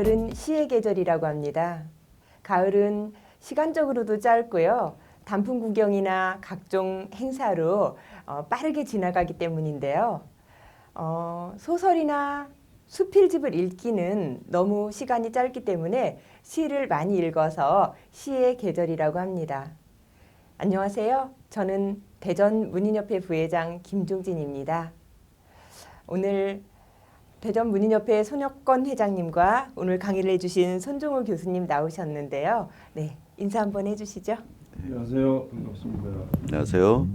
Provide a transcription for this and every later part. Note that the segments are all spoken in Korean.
가을은 시의 계절이라고 합니다. 가을은 시간적으로도 짧고요. 단풍 구경이나 각종 행사로 빠르게 지나가기 때문인데요. 소설이나 수필집을 읽기는 너무 시간이 짧기 때문에 시를 많이 읽어서 시의 계절이라고 합니다. 안녕하세요. 저는 대전문인협회 부회장 김종진입니다. 오늘 대전문인협회 손혁건 회장님과 오늘 강의를 해주신 손종우 교수님 나오셨는데요. 네, 인사 한번 해주시죠. 안녕하세요. 반갑습니다. 안녕하세요.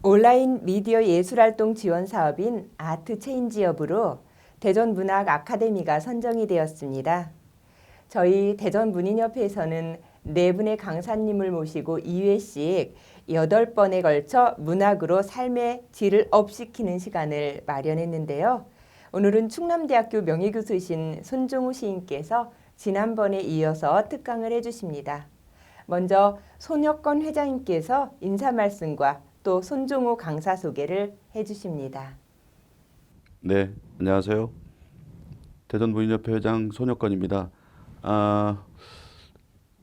온라인 미디어 예술활동 지원 사업인 아트 체인지업으로 대전문학 아카데미가 선정이 되었습니다. 저희 대전문인협회에서는 4분의 강사님을 모시고 2회씩 8번에 걸쳐 문학으로 삶의 질을 업시키는 시간을 마련했는데요. 오늘은 충남대학교 명예교수이신 손종우 시인께서 지난번에 이어서 특강을 해주십니다. 먼저 손혁건 회장님께서 인사 말씀과 또 손종우 강사 소개를 해주십니다. 네, 안녕하세요. 대전문인협회 회장 손혁건입니다.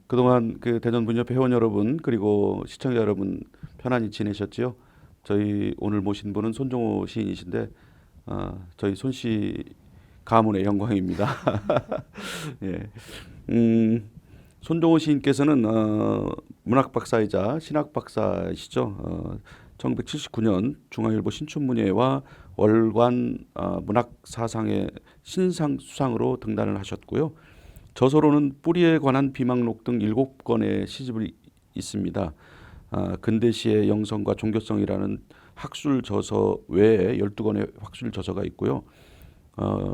그동안 대전문인협회 회원 여러분 그리고 시청자 여러분 편안히 지내셨지요? 저희 오늘 모신 분은 손종우 시인이신데 저희 손씨 가문의 영광입니다. 예. 손종우 시인께서는 문학 박사이자 신학 박사이시죠. 1979년 중앙일보 신춘문예와 월간 문학 사상의 신상 수상으로 등단을 하셨고요. 저서로는 뿌리에 관한 비망록 등 7권의 시집이 있습니다. 근대시의 영성과 종교성이라는 학술 저서 외에 12권의 학술 저서가 있고요.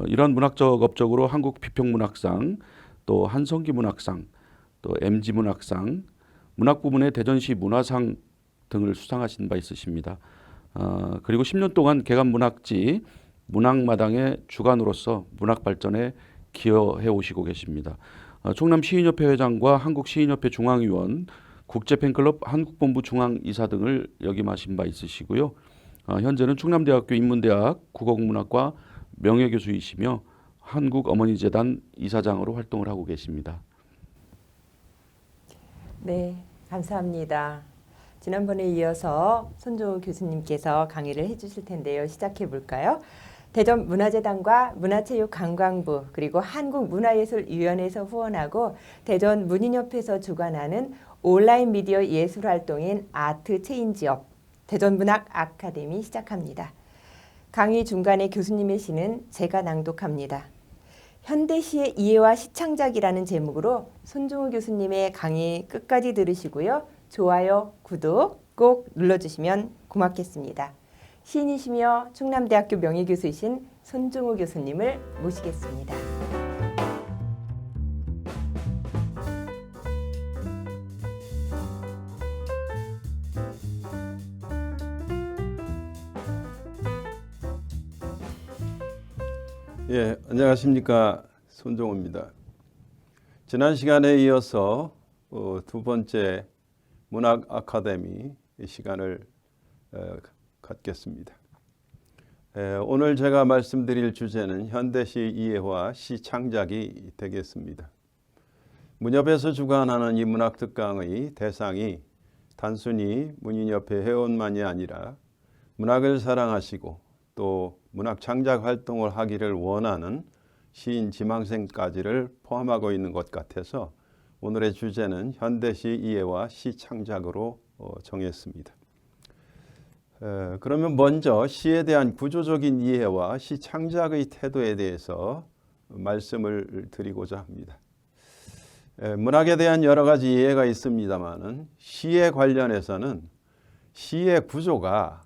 이런 문학적 업적으로 한국 비평문학상, 또 한성기 문학상, 또 MG 문학상, 문학 부문의 대전시 문화상 등을 수상하신 바 있으십니다. 그리고 10년 동안 개간 문학지 문학마당의 주관으로서 문학 발전에 기여해 오시고 계십니다. 충남 시인협회 회장과 한국 시인협회 중앙위원, 국제팬클럽 한국본부 중앙이사 등을 역임하신 바 있으시고요. 현재는 충남대학교 인문대학 국어국문학과 명예교수이시며 한국어머니재단 이사장으로 활동을 하고 계십니다. 네, 감사합니다. 지난번에 이어서 손종우 교수님께서 강의를 해주실 텐데요. 시작해 볼까요? 대전문화재단과 문화체육관광부 그리고 한국문화예술위원회에서 후원하고 대전문인협회에서 주관하는 온라인 미디어 예술활동인 아트 체인지업 대전문학 아카데미 시작합니다. 강의 중간에 교수님의 시는 제가 낭독합니다. 현대시의 이해와 시창작이라는 제목으로 손종우 교수님의 강의 끝까지 들으시고요. 좋아요, 구독 꼭 눌러주시면 고맙겠습니다. 시인이시며 충남대학교 명예교수이신 손종우 교수님을 모시겠습니다. 예, 안녕하십니까. 손종우입니다. 지난 시간에 이어서 두 번째 문학 아카데미 시간을 갖겠습니다. 오늘 제가 말씀드릴 주제는 현대시 이해와 시 창작이 되겠습니다. 문협에서 주관하는 이 문학 특강의 대상이 단순히 문인협회 회원만이 아니라 문학을 사랑하시고 또 문학 창작 활동을 하기를 원하는 시인 지망생까지를 포함하고 있는 것 같아서 오늘의 주제는 현대시 이해와 시 창작으로 정했습니다. 그러면 먼저 시에 대한 구조적인 이해와 시 창작의 태도에 대해서 말씀을 드리고자 합니다. 문학에 대한 여러 가지 이해가 있습니다만은 시에 관련해서는 시의 구조가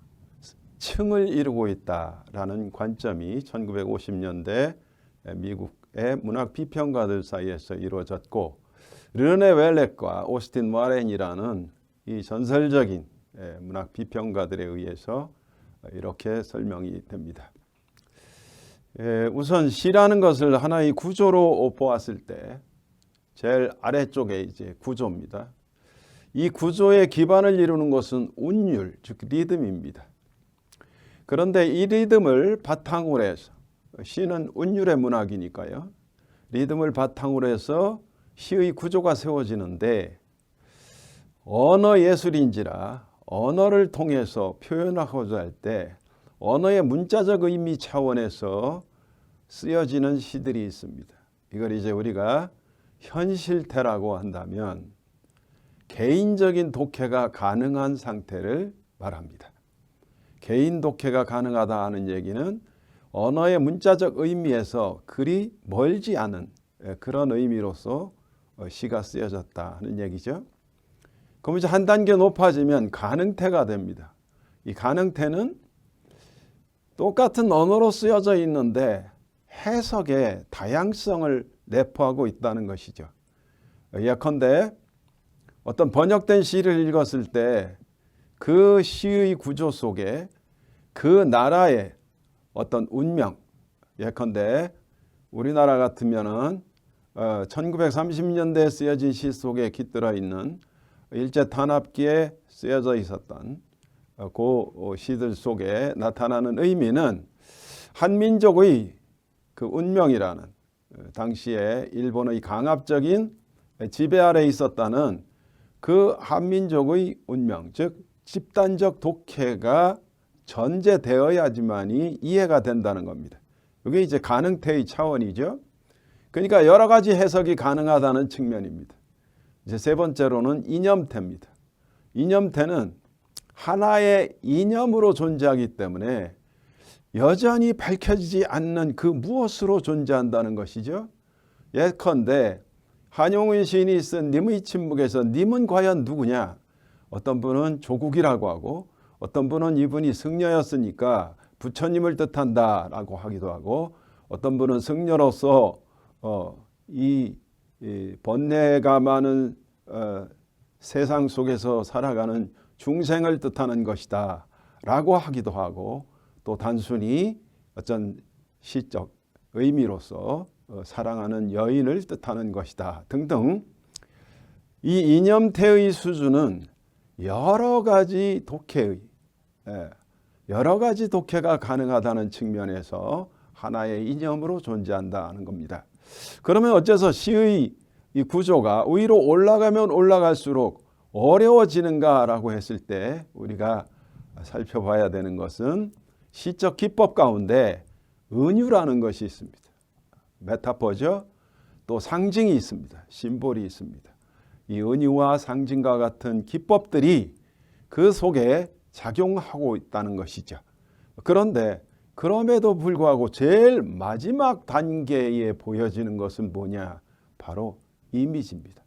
층을 이루고 있다라는 관점이 1950년대 미국의 문학 비평가들 사이에서 이루어졌고 르네 웰렉과 오스틴 와렌이라는 이 전설적인 문학 비평가들에 의해서 이렇게 설명이 됩니다. 우선 시라는 것을 하나의 구조로 보았을 때 제일 아래쪽에 이제 구조입니다. 이 구조의 기반을 이루는 것은 운율, 즉 리듬입니다. 그런데 이 리듬을 바탕으로 해서 시는 운율의 문학이니까요. 리듬을 바탕으로 해서 시의 구조가 세워지는데 언어 예술인지라 언어를 통해서 표현하고자 할 때 언어의 문자적 의미 차원에서 쓰여지는 시들이 있습니다. 이걸 이제 우리가 현실태라고 한다면 개인적인 독해가 가능한 상태를 말합니다. 개인 독해가 가능하다 하는 얘기는 언어의 문자적 의미에서 그리 멀지 않은 그런 의미로서 시가 쓰여졌다 하는 얘기죠. 그럼 이제 한 단계 높아지면 가능태가 됩니다. 이 가능태는 똑같은 언어로 쓰여져 있는데 해석의 다양성을 내포하고 있다는 것이죠. 예컨대 어떤 번역된 시를 읽었을 때 그 시의 구조 속에 그 나라의 어떤 운명, 예컨대 우리나라 같으면은 1930년대에 쓰여진 시 속에 깃들어 있는 일제 탄압기에 쓰여져 있었던 그 시들 속에 나타나는 의미는 한민족의 그 운명이라는 당시에 일본의 강압적인 지배 아래 있었다는 그 한민족의 운명, 즉 집단적 독해가 전제되어야지만이 이해가 된다는 겁니다. 이게 이제 가능태의 차원이죠. 그러니까 여러 가지 해석이 가능하다는 측면입니다. 이제 세 번째로는 이념태입니다. 이념태는 하나의 이념으로 존재하기 때문에 여전히 밝혀지지 않는 그 무엇으로 존재한다는 것이죠. 예컨대 한용운 시인이 쓴 님의 침묵에서 님은 과연 누구냐? 어떤 분은 조국이라고 하고 어떤 분은 이분이 승려였으니까 부처님을 뜻한다라고 하기도 하고 어떤 분은 승려로서 이 번뇌가 많은 세상 속에서 살아가는 중생을 뜻하는 것이다 라고 하기도 하고 또 단순히 어떤 시적 의미로서 사랑하는 여인을 뜻하는 것이다 등등. 이 이념태의 수준은 여러 가지 독해의 여러 가지 독해가 가능하다는 측면에서 하나의 이념으로 존재한다는 겁니다. 그러면 어째서 시의 이 구조가 위로 올라가면 올라갈수록 어려워지는가라고 했을 때 우리가 살펴봐야 되는 것은 시적 기법 가운데 은유라는 것이 있습니다. 메타포죠. 또 상징이 있습니다. 심볼이 있습니다. 이 은유와 상징과 같은 기법들이 그 속에 작용하고 있다는 것이죠. 그런데 그럼에도 불구하고 제일 마지막 단계에 보여지는 것은 뭐냐? 바로 이미지입니다.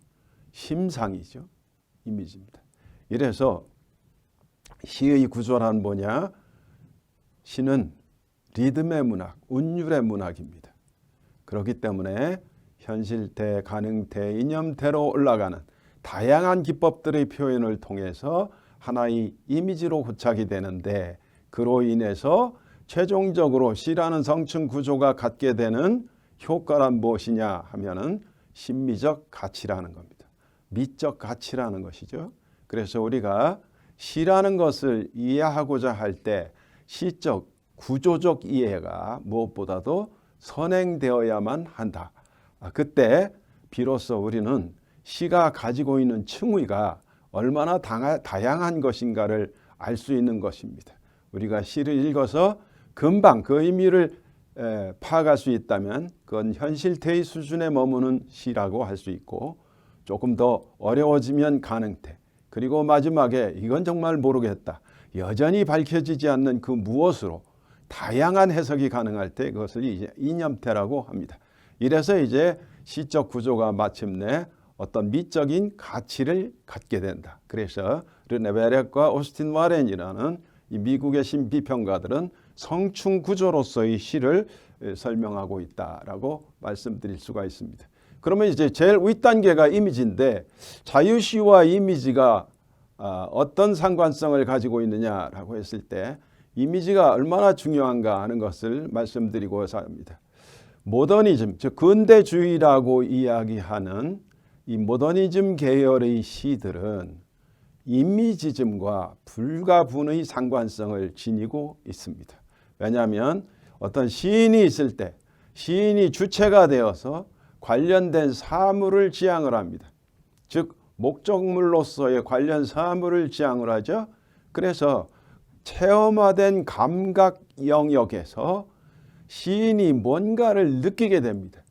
심상이죠. 이미지입니다. 이래서 시의 구조란 뭐냐? 시는 리듬의 문학, 운율의 문학입니다. 그렇기 때문에 현실태, 가능태, 이념태로 올라가는 다양한 기법들의 표현을 통해서 하나의 이미지로 고착이 되는데 그로 인해서 최종적으로 시라는 성층 구조가 갖게 되는 효과란 무엇이냐 하면은 심미적 가치라는 겁니다. 미적 가치라는 것이죠. 그래서 우리가 시라는 것을 이해하고자 할 때 시적, 구조적 이해가 무엇보다도 선행되어야만 한다. 그때 비로소 우리는 시가 가지고 있는 층위가 얼마나 다양한 것인가를 알 수 있는 것입니다. 우리가 시를 읽어서 금방 그 의미를 파악할 수 있다면 그건 현실태의 수준에 머무는 시라고 할 수 있고 조금 더 어려워지면 가능태 그리고 마지막에 이건 정말 모르겠다. 여전히 밝혀지지 않는 그 무엇으로 다양한 해석이 가능할 때 그것을 이제 이념태라고 합니다. 이래서 이제 시적 구조가 마침내 어떤 미적인 가치를 갖게 된다. 그래서 르네 베렉과 오스틴 와렌이라는 이 미국의 신비평가들은 성충 구조로서의 시를 설명하고 있다라고 말씀드릴 수가 있습니다. 그러면 이제 제일 윗단계가 이미지인데 자유시와 이미지가 어떤 상관성을 가지고 있느냐라고 했을 때 이미지가 얼마나 중요한가 하는 것을 말씀드리고자 합니다. 모더니즘, 즉 근대주의라고 이야기하는 이 모더니즘 계열의 시들은 이미지즘과 불가분의 상관성을 지니고 있습니다. 왜냐하면 어떤 시인이 있을 때 시인이 주체가 되어서 관련된 사물을 지향을 합니다. 즉 목적물로서의 관련 사물을 지향을 하죠. 그래서 체험화된 감각 영역에서 시인이 뭔가를 느끼게 됩니다.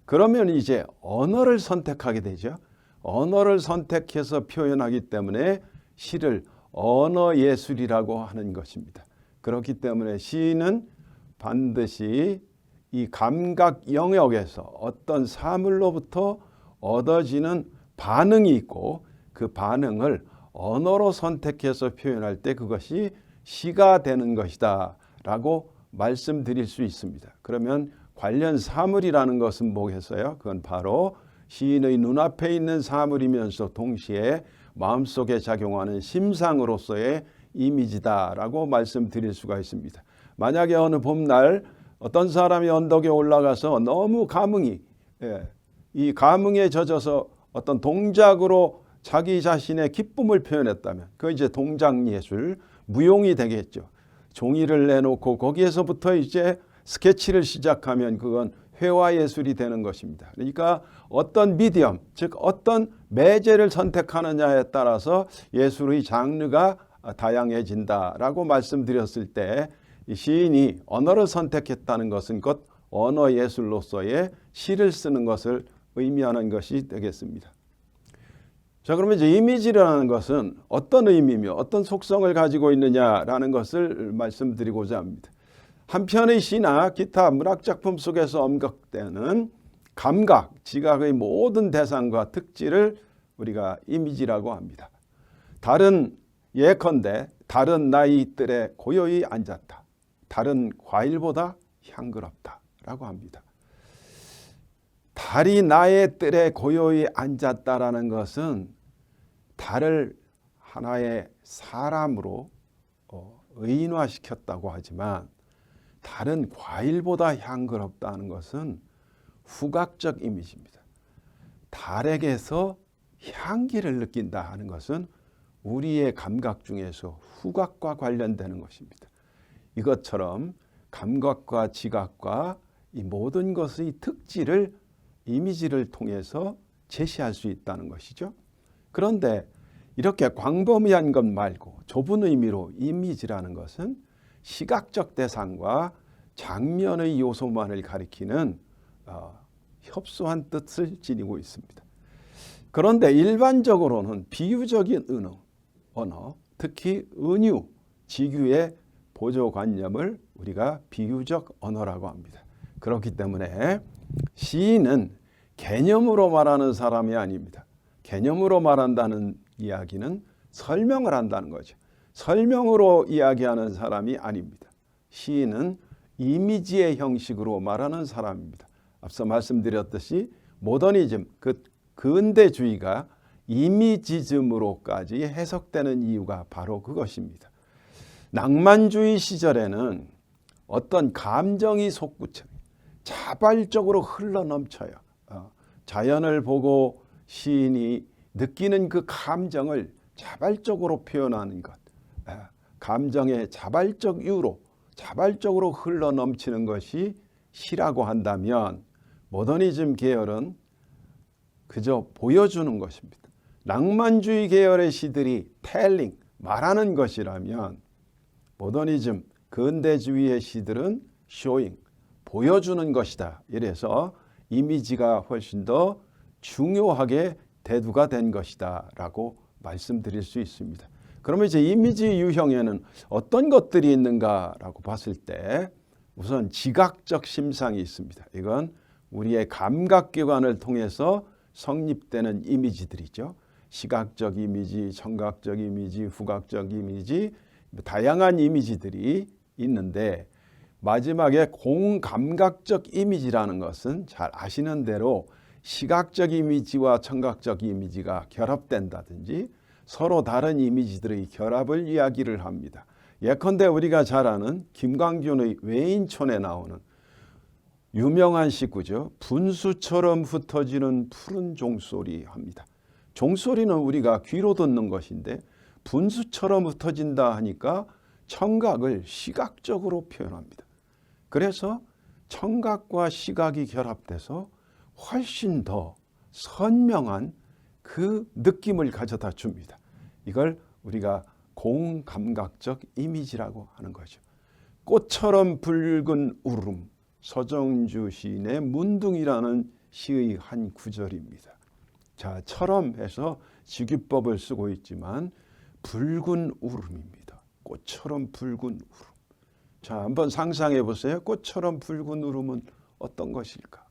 그러면 이제 언어를 선택하게 되죠. 언어를 선택해서 표현하기 때문에 시를 언어 예술이라고 하는 것입니다. 그렇기 때문에 시인은 반드시 이 감각 영역에서 어떤 사물로부터 얻어지는 반응이 있고 그 반응을 언어로 선택해서 표현할 때 그것이 시가 되는 것이다 라고 말씀드릴 수 있습니다. 그러면 관련 사물이라는 것은 뭐겠어요? 그건 바로 시인의 눈앞에 있는 사물이면서 동시에 마음속에 작용하는 심상으로서의 이미지다라고 말씀드릴 수가 있습니다. 만약에 어느 봄날 어떤 사람이 언덕에 올라가서 너무 이 감흥에 젖어서 어떤 동작으로 자기 자신의 기쁨을 표현했다면 그 이제 동작 예술, 무용이 되겠죠. 종이를 내놓고 거기에서부터 이제 스케치를 시작하면 그건 회화 예술이 되는 것입니다. 그러니까 어떤 미디엄, 즉 어떤 매제를 선택하느냐에 따라서 예술의 장르가 다양해진다라고 말씀드렸을 때 이 시인이 언어를 선택했다는 것은 곧 언어 예술로서의 시를 쓰는 것을 의미하는 것이 되겠습니다. 자, 그러면 이제 이미지라는 것은 어떤 의미며 어떤 속성을 가지고 있느냐라는 것을 말씀드리고자 합니다. 한 편의 시나 기타 문학작품 속에서 언급되는 감각, 지각의 모든 대상과 특질을 우리가 이미지라고 합니다. 예컨대 다른 나이들에 고요히 앉았다. 다른 과일보다 향그럽다라고 합니다. 달이 나의 뜰에 고요히 앉았다라는 것은 달을 하나의 사람으로 의인화시켰다고 하지만 달은 과일보다 향그럽다는 것은 후각적 이미지입니다. 달에게서 향기를 느낀다 하는 것은 우리의 감각 중에서 후각과 관련되는 것입니다. 이것처럼 감각과 지각과 이 모든 것의 특질을 이미지를 통해서 제시할 수 있다는 것이죠. 그런데 이렇게 광범위한 것 말고 좁은 의미로 이미지라는 것은 시각적 대상과 장면의 요소만을 가리키는 협소한 뜻을 지니고 있습니다. 그런데 일반적으로는 비유적인 언어, 특히 은유, 직유의 보조관념을 우리가 비유적 언어라고 합니다. 그렇기 때문에 시인은 개념으로 말하는 사람이 아닙니다. 개념으로 말한다는 이야기는 설명을 한다는 거죠. 설명으로 이야기하는 사람이 아닙니다. 시인은 이미지의 형식으로 말하는 사람입니다. 앞서 말씀드렸듯이 모더니즘, 근대주의가 이미지즘으로까지 해석되는 이유가 바로 그것입니다. 낭만주의 시절에는 어떤 감정이 솟구쳐 자발적으로 흘러넘쳐요. 자연을 보고 시인이 느끼는 그 감정을 자발적으로 표현하는 것, 감정의 자발적 유로, 자발적으로 흘러넘치는 것이 시라고 한다면 모더니즘 계열은 그저 보여주는 것입니다. 낭만주의 계열의 시들이 텔링, 말하는 것이라면 모더니즘, 근대주의의 시들은 쇼잉, 보여주는 것이다. 이래서 이미지가 훨씬 더 중요하게 대두가 된 것이다 라고 말씀드릴 수 있습니다. 그러면 이제 이미지 유형에는 어떤 것들이 있는가라고 봤을 때 우선 지각적 심상이 있습니다. 이건 우리의 감각기관을 통해서 성립되는 이미지들이죠. 시각적 이미지, 청각적 이미지, 후각적 이미지, 다양한 이미지들이 있는데 마지막에 공감각적 이미지라는 것은 잘 아시는 대로 시각적 이미지와 청각적 이미지가 결합된다든지 서로 다른 이미지들의 결합을 이야기를 합니다. 예컨대 우리가 잘 아는 김광준의 외인촌에 나오는 유명한 시구죠. 분수처럼 흩어지는 푸른 종소리 합니다. 종소리는 우리가 귀로 듣는 것인데 분수처럼 흩어진다 하니까 청각을 시각적으로 표현합니다. 그래서 청각과 시각이 결합돼서 훨씬 더 선명한 그 느낌을 가져다 줍니다. 이걸 우리가 공감각적 이미지라고 하는 거죠. 꽃처럼 붉은 울음, 서정주 시인의 문둥이라는 시의 한 구절입니다. 자, 처럼 해서 직유법을 쓰고 있지만 붉은 울음입니다. 꽃처럼 붉은 울음. 자, 한번 상상해 보세요. 꽃처럼 붉은 울음은 어떤 것일까?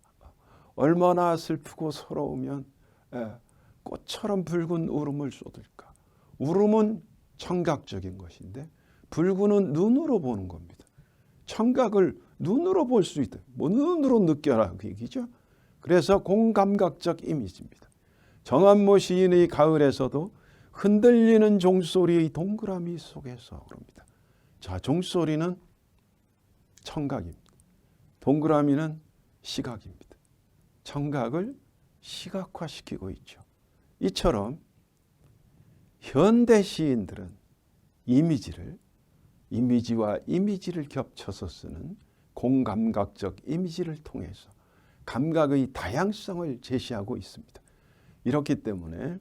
얼마나 슬프고 서러우면 꽃처럼 붉은 울음을 쏟을까? 울음은 청각적인 것인데 붉은은 눈으로 보는 겁니다. 청각을 눈으로 볼 수 있다. 뭐 눈으로 느껴라 그 얘기죠. 그래서 공감각적 이미지입니다. 정한모 시인의 가을에서도 흔들리는 종소리의 동그라미 속에서 그럽니다. 자, 종소리는 청각입니다. 동그라미는 시각입니다. 청각을 시각화시키고 있죠. 이처럼 현대 시인들은 이미지와 이미지를 겹쳐서 쓰는 공감각적 이미지를 통해서 감각의 다양성을 제시하고 있습니다. 이렇기 때문에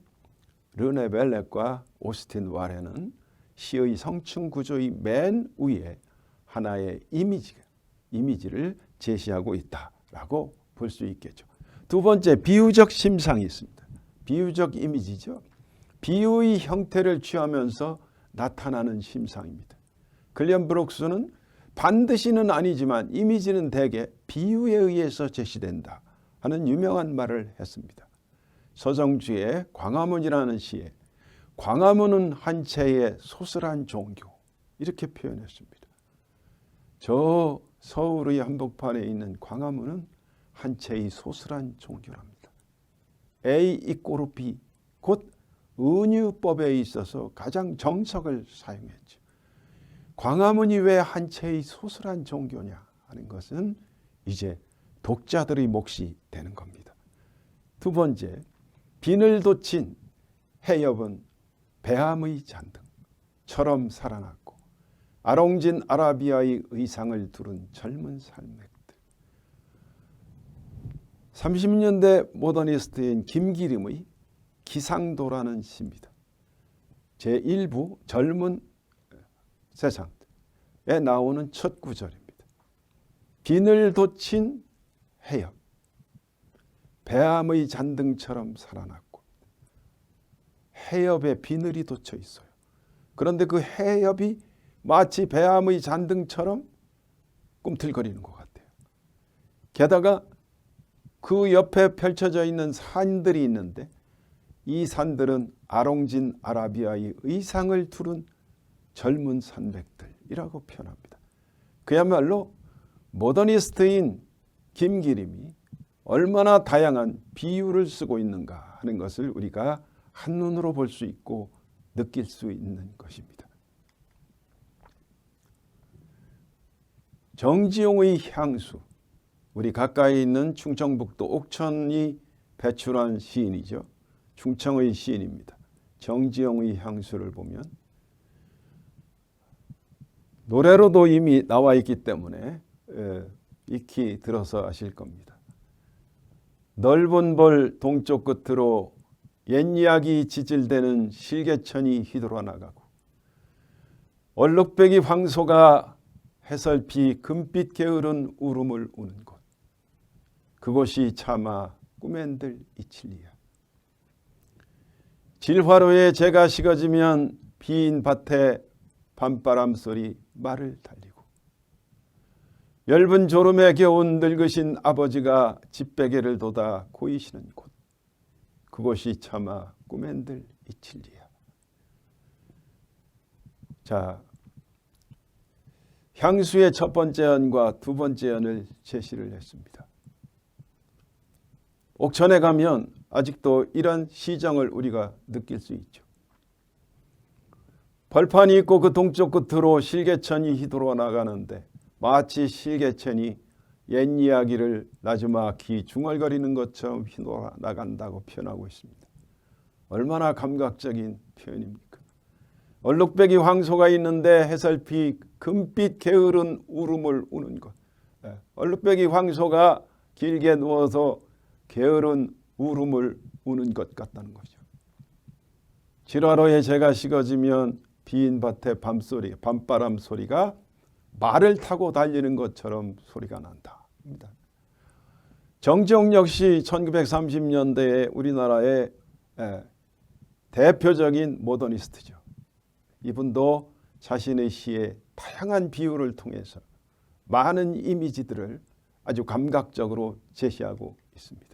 르네 벨렉과 오스틴 와렌은 시의 성층 구조의 맨 위에 하나의 이미지를 제시하고 있다라고 볼 수 있겠죠. 두 번째, 비유적 심상이 있습니다. 비유적 이미지죠. 비유의 형태를 취하면서 나타나는 심상입니다. 글렌 브룩스는 반드시는 아니지만 이미지는 대개 비유에 의해서 제시된다 하는 유명한 말을 했습니다. 서정주의 광화문이라는 시에 광화문은 한 채의 소슬한 종교 이렇게 표현했습니다. 저 서울의 한복판에 있는 광화문은 한 채의 소슬한 종교랍니다. A = B 곧 은유법에 있어서 가장 정석을 사용했죠. 광화문이 왜 한 채의 소슬한 종교냐 하는 것은 이제 독자들의 몫이 되는 겁니다. 두 번째, 비늘 돋친 해협은 배암의 잔등처럼 살아났고 아롱진 아라비아의 의상을 두른 젊은 산맥들. 30년대 모더니스트인 김기림의 기상도라는 시입니다. 제1부 젊은 세상에 나오는 첫 구절입니다. 비늘 돋친 해협, 배암의 잔등처럼 살아났고 해협에 비늘이 돋쳐 있어요. 그런데 그 해협이 마치 배암의 잔등처럼 꿈틀거리는 것 같아요. 게다가 그 옆에 펼쳐져 있는 산들이 있는데 이 산들은 아롱진 아라비아의 의상을 두른 젊은 산맥들이라고 표현합니다. 그야말로 모더니스트인 김기림이 얼마나 다양한 비유를 쓰고 있는가 하는 것을 우리가 한눈으로 볼 수 있고 느낄 수 있는 것입니다. 정지용의 향수, 우리 가까이 있는 충청북도 옥천이 배출한 시인이죠. 충청의 시인입니다. 정지용의 향수를 보면 노래로도 이미 나와 있기 때문에 익히 들어서 아실 겁니다. 넓은 벌 동쪽 끝으로 옛 이야기 지질대는 실개천이 휘돌아 나가고 얼룩배기 황소가 해설피 금빛 게으른 울음을 우는 곳, 그곳이 차마 꿈엔들 이칠리야. 질화로에 재가 식어지면 빈 밭에 밤바람 소리 말을 달리고 엷은 졸음에 겨운 늙으신 아버지가 집베개를 돋아 고이시는 곳, 그곳이 차마 꿈엔들 이칠리야. 자, 향수의 첫 번째 연과 두 번째 연을 제시를 했습니다. 옥천에 가면 아직도 이런 시정을 우리가 느낄 수 있죠. 벌판이 있고 그 동쪽 끝으로 실개천이 휘돌아 나가는데 마치 실개천이 옛 이야기를 나주마키 중얼거리는 것처럼 휘돌아 나간다고 표현하고 있습니다. 얼마나 감각적인 표현입니까? 얼룩배기 황소가 있는데 해설피 금빛 게으른 울음을 우는 것. 얼룩배기 황소가 길게 누워서 게으른 울음을 우는 것 같다는 거죠. 지라로에 재가 식어지면 빈 밭의 밤소리, 밤바람 소리가 말을 타고 달리는 것처럼 소리가 난다. 정지용 역시 1930년대에 우리나라의 대표적인 모더니스트죠. 이분도 자신의 시에 다양한 비유를 통해서 많은 이미지들을 아주 감각적으로 제시하고 있습니다.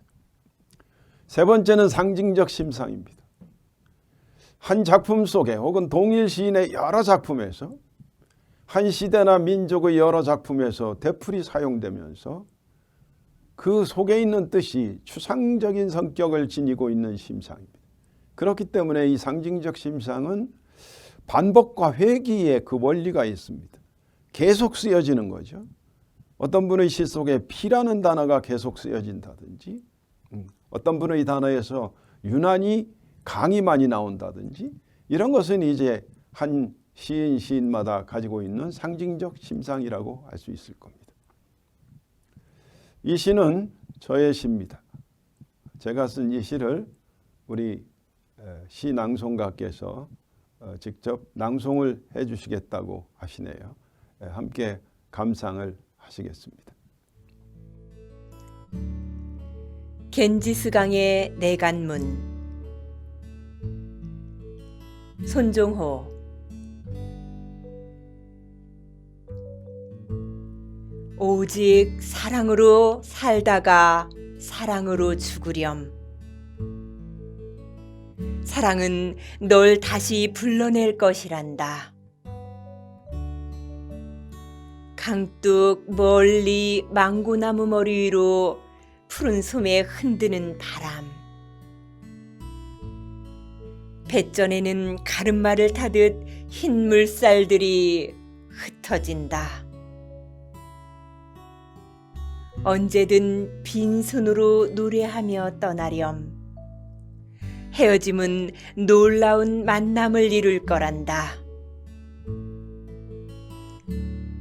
세 번째는 상징적 심상입니다. 한 작품 속에 혹은 동일 시인의 여러 작품에서 한 시대나 민족의 여러 작품에서 대풀이 사용되면서 그 속에 있는 뜻이 추상적인 성격을 지니고 있는 심상입니다. 그렇기 때문에 이 상징적 심상은 반복과 회귀의 그 원리가 있습니다. 계속 쓰여지는 거죠. 어떤 분의 시 속에 피라는 단어가 계속 쓰여진다든지 어떤 분의 단어에서 유난히 강이 많이 나온다든지 이런 것은 이제 한 시인마다 가지고 있는 상징적 심상이라고 할 수 있을 겁니다. 이 시는 저의 시입니다. 제가 쓴 이 시를 우리 시 낭송가께서 직접 낭송을 해 주시겠다고 하시네요. 함께 감상을 하시겠습니다. 겐지스강의 내간문. 손종호. 오직 사랑으로 살다가 사랑으로 죽으렴. 사랑은 널 다시 불러낼 것이란다. 강둑 멀리 망고나무 머리 위로 푸른 솜에 흔드는 바람. 뱃전에는 가르마를 타듯 흰 물살들이 흩어진다. 언제든 빈손으로 노래하며 떠나렴. 헤어짐은 놀라운 만남을 이룰 거란다.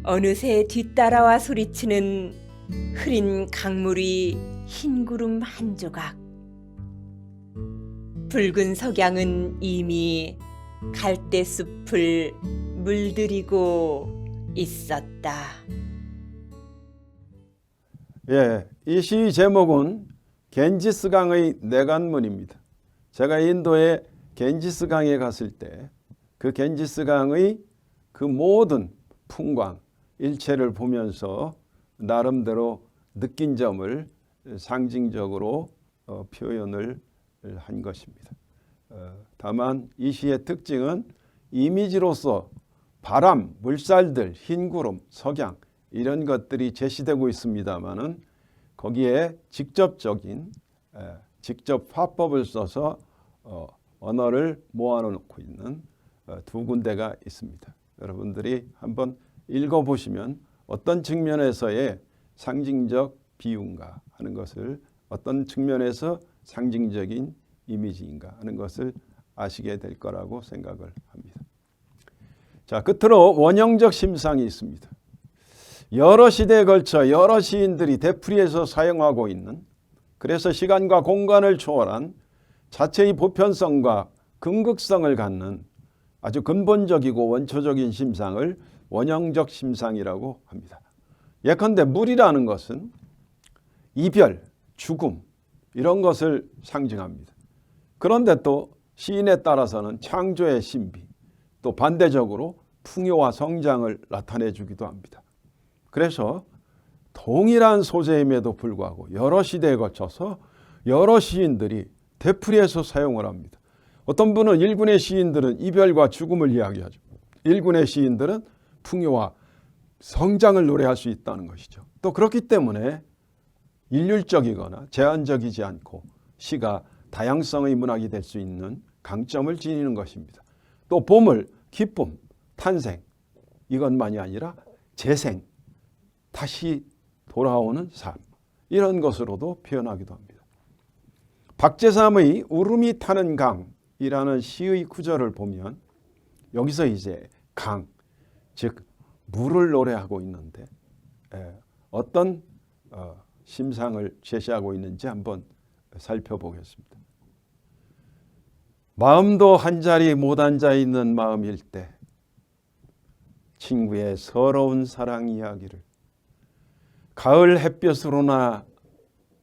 어느새 뒤따라와 소리치는 흐린 강물이 흰 구름 한 조각. 붉은 석양은 이미 갈대숲을 물들이고 있었다. 예, 이 시 제목은 겐지스강의 내간문입니다. 제가 인도의 겐지스강에 갔을 때 그 겐지스강의 그 모든 풍광, 일체를 보면서 나름대로 느낀 점을 상징적으로 표현을 한 것입니다. 다만 이 시의 특징은 이미지로서 바람, 물살들, 흰 구름, 석양 이런 것들이 제시되고 있습니다마는 거기에 직접 화법을 써서 언어를 모아놓고 있는 두 군데가 있습니다. 여러분들이 한번 읽어보시면 어떤 측면에서의 상징적 비유인가 하는 것을, 어떤 측면에서 상징적인 이미지인가 하는 것을 아시게 될 거라고 생각을 합니다. 자, 끝으로 원형적 심상이 있습니다. 여러 시대에 걸쳐 여러 시인들이 되풀이해서 사용하고 있는, 그래서 시간과 공간을 초월한 자체의 보편성과 긍극성을 갖는 아주 근본적이고 원초적인 심상을 원형적 심상이라고 합니다. 예컨대 물이라는 것은 이별, 죽음 이런 것을 상징합니다. 그런데 또 시인에 따라서는 창조의 신비, 또 반대적으로 풍요와 성장을 나타내 주기도 합니다. 그래서 동일한 소재임에도 불구하고 여러 시대에 걸쳐서 여러 시인들이 되풀이해서 사용을 합니다. 어떤 분은 일군의 시인들은 이별과 죽음을 이야기하죠. 일군의 시인들은 풍요와 성장을 노래할 수 있다는 것이죠. 또 그렇기 때문에 일률적이거나 제한적이지 않고 시가 다양성의 문학이 될 수 있는 강점을 지니는 것입니다. 또 보물, 기쁨, 탄생 이것만이 아니라 재생, 다시 돌아오는 삶 이런 것으로도 표현하기도 합니다. 박재삼의 울음이 타는 강이라는 시의 구절을 보면 여기서 이제 강, 즉 물을 노래하고 있는데 어떤 심상을 제시하고 있는지 한번 살펴보겠습니다. 마음도 한자리 못 앉아 있는 마음일 때 친구의 서러운 사랑 이야기를 가을 햇볕으로나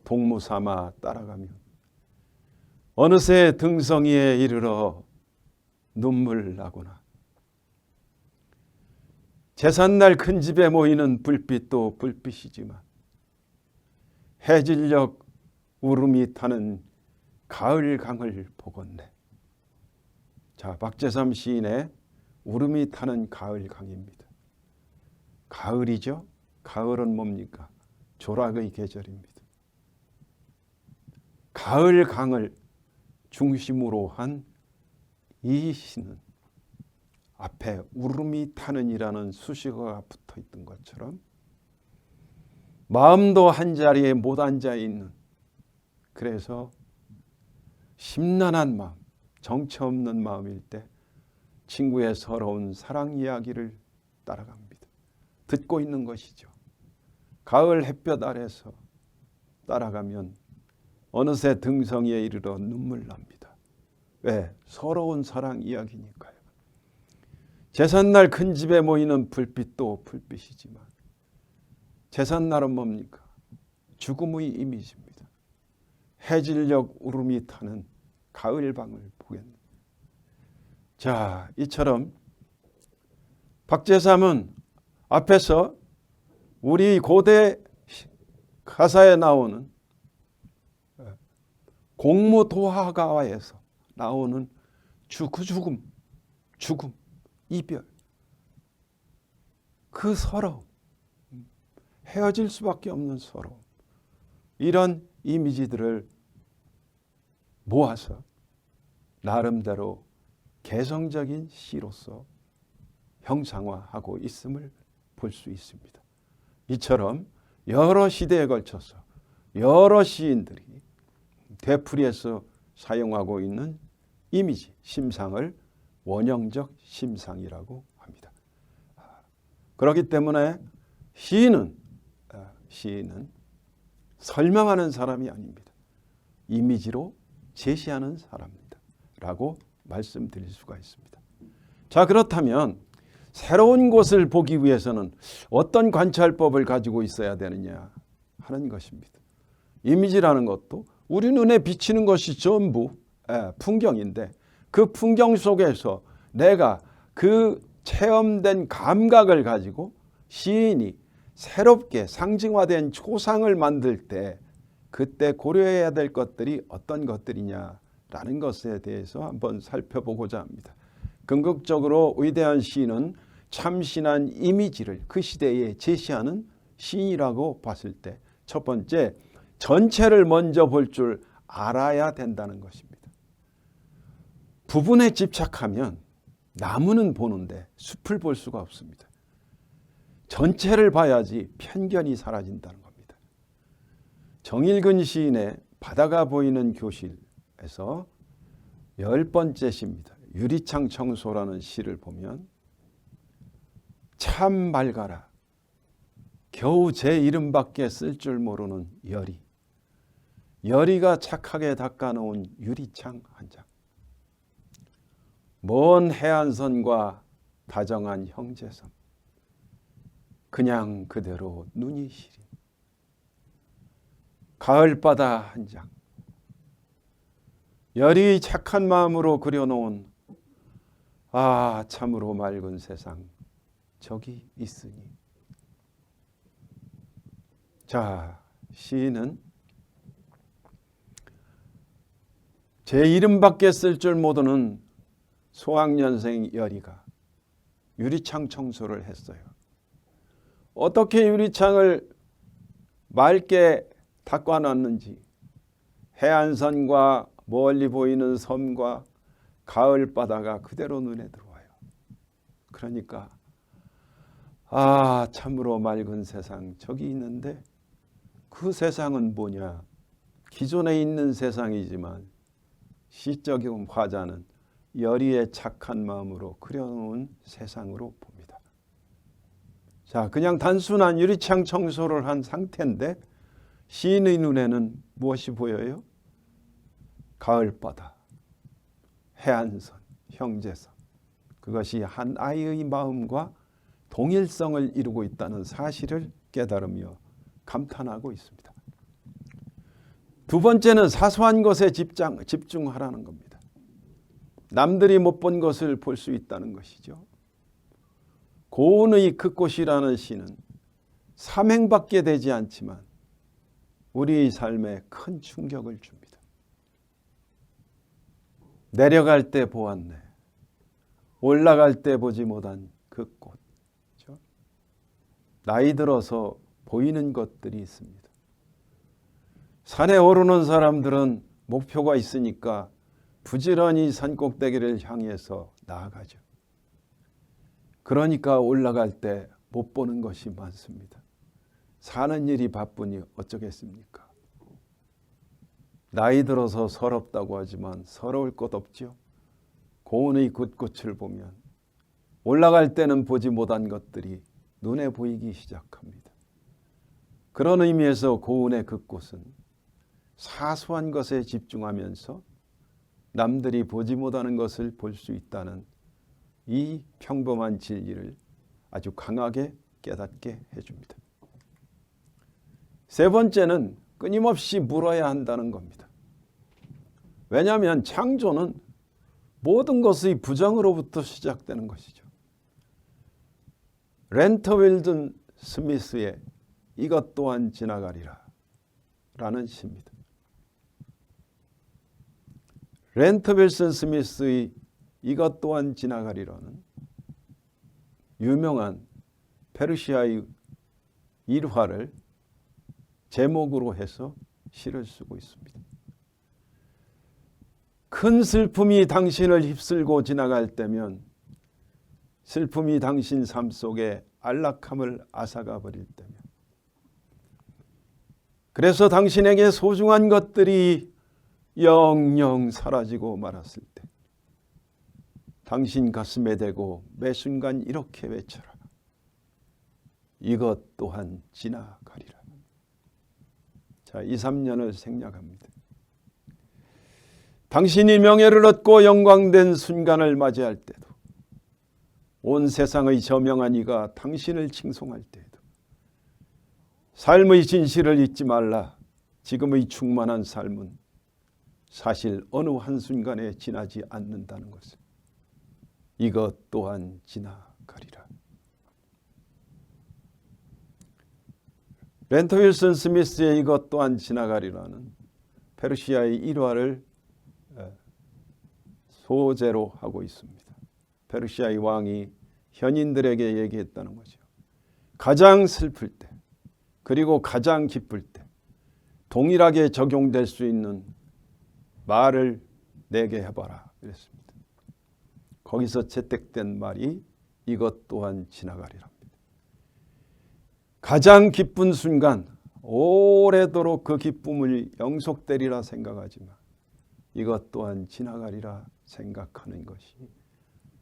동무 삼아 따라가면 어느새 등성이에 이르러 눈물 나거나 제삿날 큰 집에 모이는 불빛도 불빛이지만 해질녘 울음이 타는 가을 강을 보건대. 자, 박재삼 시인의 울음이 타는 가을 강입니다. 가을이죠. 가을은 뭡니까? 조락의 계절입니다. 가을 강을 중심으로 한 이 시는 앞에 울음이 타는이라는 수식어가 붙어 있던 것처럼 마음도 한자리에 못 앉아 있는, 그래서 심란한 마음, 정처 없는 마음일 때 친구의 서러운 사랑 이야기를 따라갑니다. 듣고 있는 것이죠. 가을 햇볕 아래서 따라가면 어느새 등성이에 이르러 눈물 납니다. 왜? 서러운 사랑 이야기니까요. 제삿날 큰 집에 모이는 불빛도 불빛이지만 제삿날은 뭡니까? 죽음의 이미지입니다. 해질녘 울음이 타는 가을방을 보겠는데, 자, 이처럼 박재삼은 앞에서 우리 고대 가사에 나오는 공무도화가와에서 나오는 죽음, 이별, 그 서러움, 헤어질 수밖에 없는 서러움, 이런 이미지들을 모아서 나름대로 개성적인 시로서 형상화하고 있음을 볼 수 있습니다. 이처럼 여러 시대에 걸쳐서 여러 시인들이 되풀이해서 사용하고 있는 이미지, 심상을 원형적 심상이라고 합니다. 그렇기 때문에 시인은 설명하는 사람이 아닙니다. 이미지로 제시하는 사람입니다. 라고 말씀드릴 수가 있습니다. 자, 그렇다면 새로운 곳을 보기 위해서는 어떤 관찰법을 가지고 있어야 되느냐 하는 것입니다. 이미지라는 것도 우리 눈에 비치는 것이 전부 풍경인데 그 풍경 속에서 내가 그 체험된 감각을 가지고 시인이 새롭게 상징화된 초상을 만들 때 그때 고려해야 될 것들이 어떤 것들이냐라는 것에 대해서 한번 살펴보고자 합니다. 궁극적으로 위대한 시인은 참신한 이미지를 그 시대에 제시하는 시인이라고 봤을 때 첫 번째, 전체를 먼저 볼 줄 알아야 된다는 것입니다. 부분에 집착하면 나무는 보는데 숲을 볼 수가 없습니다. 전체를 봐야지 편견이 사라진다는 겁니다. 정일근 시인의 바다가 보이는 교실에서 10번째 시입니다. 유리창 청소라는 시를 보면 참 맑아라. 겨우 제 이름밖에 쓸 줄 모르는 열이. 열이가 착하게 닦아놓은 유리창 한 장. 먼 해안선과 다정한 형제섬. 그냥 그대로 눈이 시린. 가을바다 한 장. 열이 착한 마음으로 그려놓은 참으로 맑은 세상 저기 있으니. 자, 시인은 제 이름밖에 쓸 줄 모르는 소학년생 열이가 유리창 청소를 했어요. 어떻게 유리창을 맑게 닦아놨는지 해안선과 멀리 보이는 섬과 가을바다가 그대로 눈에 들어와요. 그러니까 참으로 맑은 세상 저기 있는데 그 세상은 뭐냐? 기존에 있는 세상이지만 시적인 화자는 열이의 착한 마음으로 그려놓은 세상으로 봅니다. 자, 그냥 단순한 유리창 청소를 한 상태인데 시인의 눈에는 무엇이 보여요? 가을바다, 해안선, 형제선, 그것이 한 아이의 마음과 동일성을 이루고 있다는 사실을 깨달으며 감탄하고 있습니다. 두 번째는 사소한 것에 집중하라는 겁니다. 남들이 못 본 것을 볼 수 있다는 것이죠. 고운의 그 꽃이라는 시는 삼행밖에 되지 않지만 우리의 삶에 큰 충격을 줍니다. 내려갈 때 보았네. 올라갈 때 보지 못한 그 꽃. 그렇죠? 나이 들어서 보이는 것들이 있습니다. 산에 오르는 사람들은 목표가 있으니까 부지런히 산꼭대기를 향해서 나아가죠. 그러니까 올라갈 때 못 보는 것이 많습니다. 사는 일이 바쁘니 어쩌겠습니까? 나이 들어서 서럽다고 하지만 서러울 것 없죠. 고운의 굿꽃을 보면 올라갈 때는 보지 못한 것들이 눈에 보이기 시작합니다. 그런 의미에서 고운의 그 꽃은 사소한 것에 집중하면서 남들이 보지 못하는 것을 볼 수 있다는 이 평범한 진리를 아주 강하게 깨닫게 해줍니다. 세 번째는 끊임없이 물어야 한다는 겁니다. 왜냐하면 창조는 모든 것의 부정으로부터 시작되는 것이죠. 렌터 윌든 스미스의 이것 또한 지나가리라 라는 시입니다. 렌터 윌슨 스미스의 이것 또한 지나가리라는 유명한 페르시아의 일화를 제목으로 해서 시를 쓰고 있습니다. 큰 슬픔이 당신을 휩쓸고 지나갈 때면 슬픔이 당신 삶 속에 안락함을 앗아가 버릴 때면 그래서 당신에게 소중한 것들이 영영 사라지고 말았을 때 당신 가슴에 대고 매 순간 이렇게 외쳐라. 이것 또한 지나가리라. 자, 2, 3년을 생략합니다. 당신이 명예를 얻고 영광된 순간을 맞이할 때도 온 세상의 저명한 이가 당신을 칭송할 때에도 삶의 진실을 잊지 말라. 지금의 충만한 삶은 사실 어느 한순간에 지나지 않는다는 것을. 이것 또한 지나가리라. 렌터 윌슨 스미스의 이것 또한 지나가리라는 페르시아의 일화를 소재로 하고 있습니다. 페르시아의 왕이 현인들에게 얘기했다는 거죠. 가장 슬플 때 그리고 가장 기쁠 때 동일하게 적용될 수 있는 말을 내게 해봐라 그랬습니다. 거기서 채택된 말이 이것 또한 지나가리랍니다. 가장 기쁜 순간 오래도록 그 기쁨을 영속되리라 생각하지만 이것 또한 지나가리라 생각하는 것이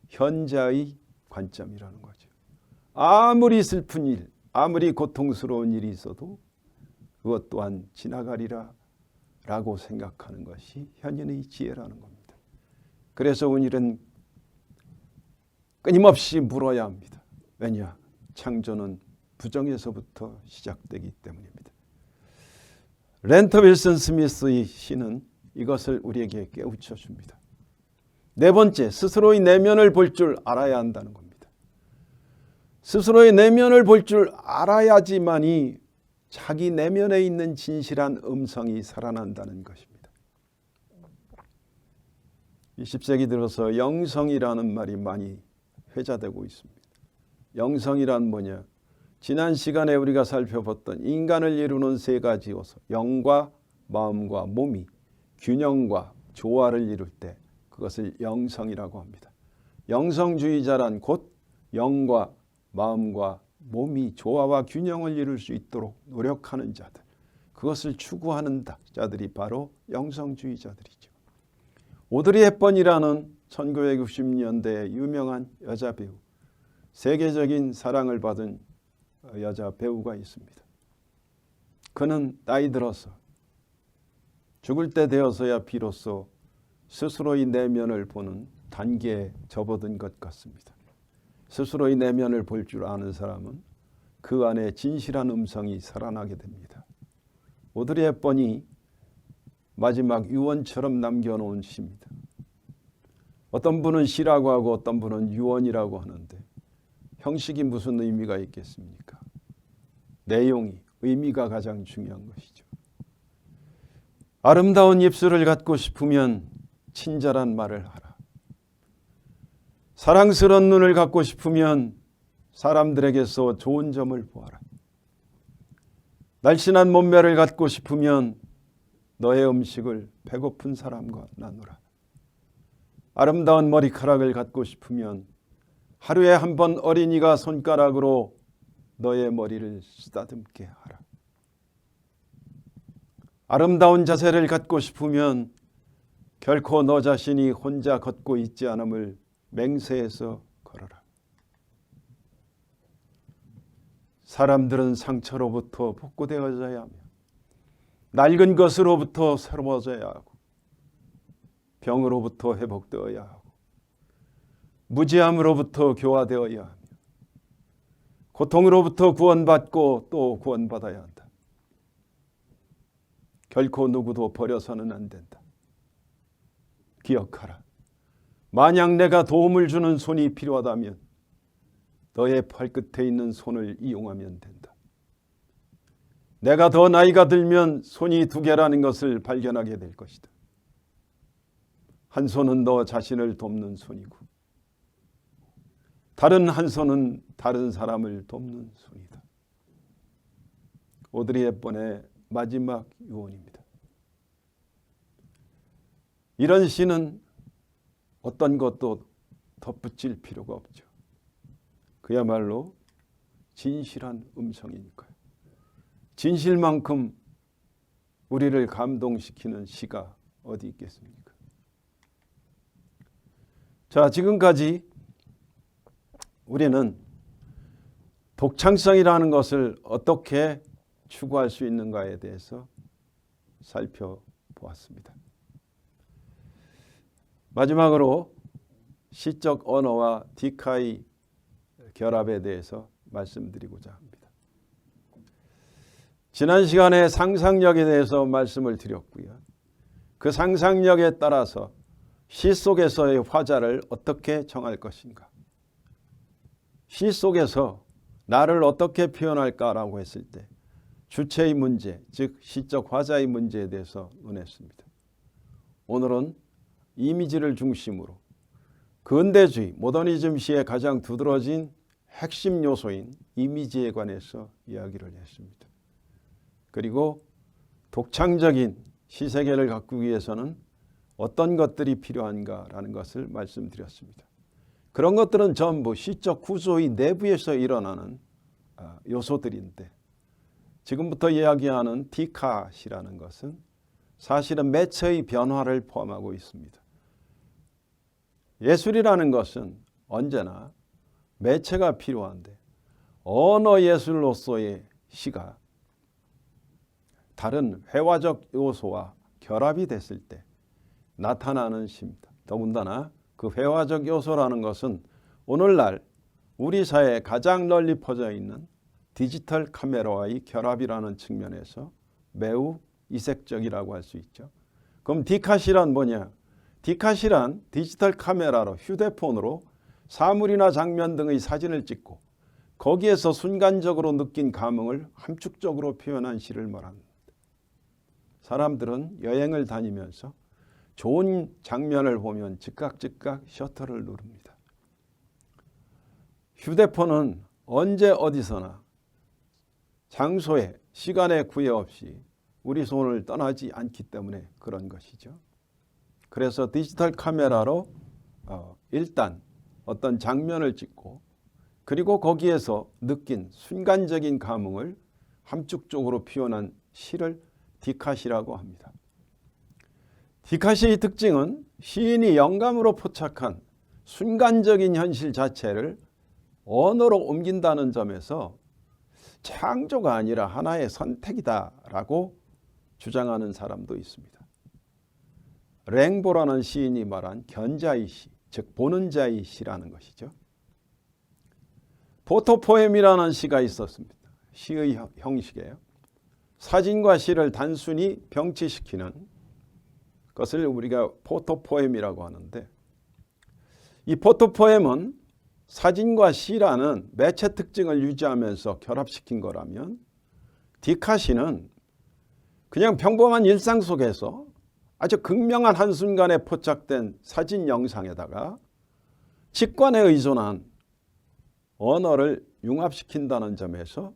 현자의 관점이라는 거죠. 아무리 슬픈 일, 아무리 고통스러운 일이 있어도 그것 또한 지나가리라 라고 생각하는 것이 현인의 지혜라는 겁니다. 그래서 오늘은 끊임없이 물어야 합니다. 왜냐? 창조는 부정에서부터 시작되기 때문입니다. 렌터 윌슨 스미스의 시는 이것을 우리에게 깨우쳐 줍니다. 네 번째, 스스로의 내면을 볼 줄 알아야 한다는 겁니다. 스스로의 내면을 볼 줄 알아야지만이 자기 내면에 있는 진실한 음성이 살아난다는 것입니다. 20세기 들어서 영성이라는 말이 많이 회자되고 있습니다. 영성이란 뭐냐? 지난 시간에 우리가 살펴봤던 인간을 이루는 세 가지 요소, 영과 마음과 몸이 균형과 조화를 이룰 때 그것을 영성이라고 합니다. 영성주의자란 곧 영과 마음과 몸이 조화와 균형을 이룰 수 있도록 노력하는 자들, 그것을 추구하는 자들이 바로 영성주의자들이죠. 오드리 헵번이라는 1960년대의 유명한 여자 배우, 세계적인 사랑을 받은 여자 배우가 있습니다. 그는 나이 들어서 죽을 때 되어서야 비로소 스스로의 내면을 보는 단계에 접어든 것 같습니다. 스스로의 내면을 볼 줄 아는 사람은 그 안에 진실한 음성이 살아나게 됩니다. 오드리 헵번이 마지막 유언처럼 남겨놓은 시입니다. 어떤 분은 시라고 하고 어떤 분은 유언이라고 하는데 형식이 무슨 의미가 있겠습니까? 내용이, 의미가 가장 중요한 것이죠. 아름다운 입술을 갖고 싶으면 친절한 말을 하라. 사랑스러운 눈을 갖고 싶으면 사람들에게서 좋은 점을 보아라. 날씬한 몸매를 갖고 싶으면 너의 음식을 배고픈 사람과 나누라. 아름다운 머리카락을 갖고 싶으면 하루에 한 번 어린이가 손가락으로 너의 머리를 쓰다듬게 하라. 아름다운 자세를 갖고 싶으면 결코 너 자신이 혼자 걷고 있지 않음을 맹세해서 걸어라. 사람들은 상처로부터 복구되어져야 하며 낡은 것으로부터 새로워져야 하고 병으로부터 회복되어야 하고 무지함으로부터 교화되어야 하며 고통으로부터 구원받고 또 구원받아야 한다. 결코 누구도 버려서는 안 된다. 기억하라. 만약 내가 도움을 주는 손이 필요하다면 너의 팔끝에 있는 손을 이용하면 된다. 내가 더 나이가 들면 손이 두 개라는 것을 발견하게 될 것이다. 한 손은 너 자신을 돕는 손이고 다른 한 손은 다른 사람을 돕는 손이다. 오드리 헵번의 마지막 유언입니다. 이런 시는 어떤 것도 덧붙일 필요가 없죠. 그야말로 진실한 음성이니까요. 진실만큼 우리를 감동시키는 시가 어디 있겠습니까? 자, 지금까지 우리는 독창성이라는 것을 어떻게 추구할 수 있는가에 대해서 살펴보았습니다. 마지막으로 시적 언어와 디카의 결합에 대해서 말씀드리고자 합니다. 지난 시간에 상상력에 대해서 말씀을 드렸고요. 그 상상력에 따라서 시 속에서의 화자를 어떻게 정할 것인가, 시 속에서 나를 어떻게 표현할까라고 했을 때 주체의 문제, 즉 시적 화자의 문제에 대해서 논했습니다. 오늘은 이미지를 중심으로 근대주의, 모더니즘 시의 가장 두드러진 핵심 요소인 이미지에 관해서 이야기를 했습니다. 그리고 독창적인 시세계를 가꾸기 위해서는 어떤 것들이 필요한가라는 것을 말씀드렸습니다. 그런 것들은 전부 시적 구조의 내부에서 일어나는 요소들인데 지금부터 이야기하는 디카시라는 것은 사실은 매체의 변화를 포함하고 있습니다. 예술이라는 것은 언제나 매체가 필요한데 언어 예술로서의 시가 다른 회화적 요소와 결합이 됐을 때 나타나는 시입니다. 더군다나 그 회화적 요소라는 것은 오늘날 우리 사회에 가장 널리 퍼져 있는 디지털 카메라와의 결합이라는 측면에서 매우 이색적이라고 할 수 있죠. 그럼 디카시란 뭐냐? 디카시란 디지털 카메라로 휴대폰으로 사물이나 장면 등의 사진을 찍고 거기에서 순간적으로 느낀 감흥을 함축적으로 표현한 시를 말합니다. 사람들은 여행을 다니면서 좋은 장면을 보면 즉각 셔터를 누릅니다. 휴대폰은 언제 어디서나 장소에 시간에 구애 없이 우리 손을 떠나지 않기 때문에 그런 것이죠. 그래서 디지털 카메라로 일단 어떤 장면을 찍고 그리고 거기에서 느낀 순간적인 감흥을 함축적으로 표현한 시를 디카시라고 합니다. 디카시의 특징은 시인이 영감으로 포착한 순간적인 현실 자체를 언어로 옮긴다는 점에서 창조가 아니라 하나의 선택이다라고 주장하는 사람도 있습니다. 랭보라는 시인이 말한 견자의 시, 즉 보는 자의 시라는 것이죠. 포토포엠이라는 시가 있었습니다. 시의 형식이에요. 사진과 시를 단순히 병치시키는 것을 우리가 포토포엠이라고 하는데, 이 포토포엠은 사진과 시라는 매체 특징을 유지하면서 결합시킨 거라면, 디카시는 그냥 평범한 일상 속에서 아주 극명한 한순간에 포착된 사진 영상에다가 직관에 의존한 언어를 융합시킨다는 점에서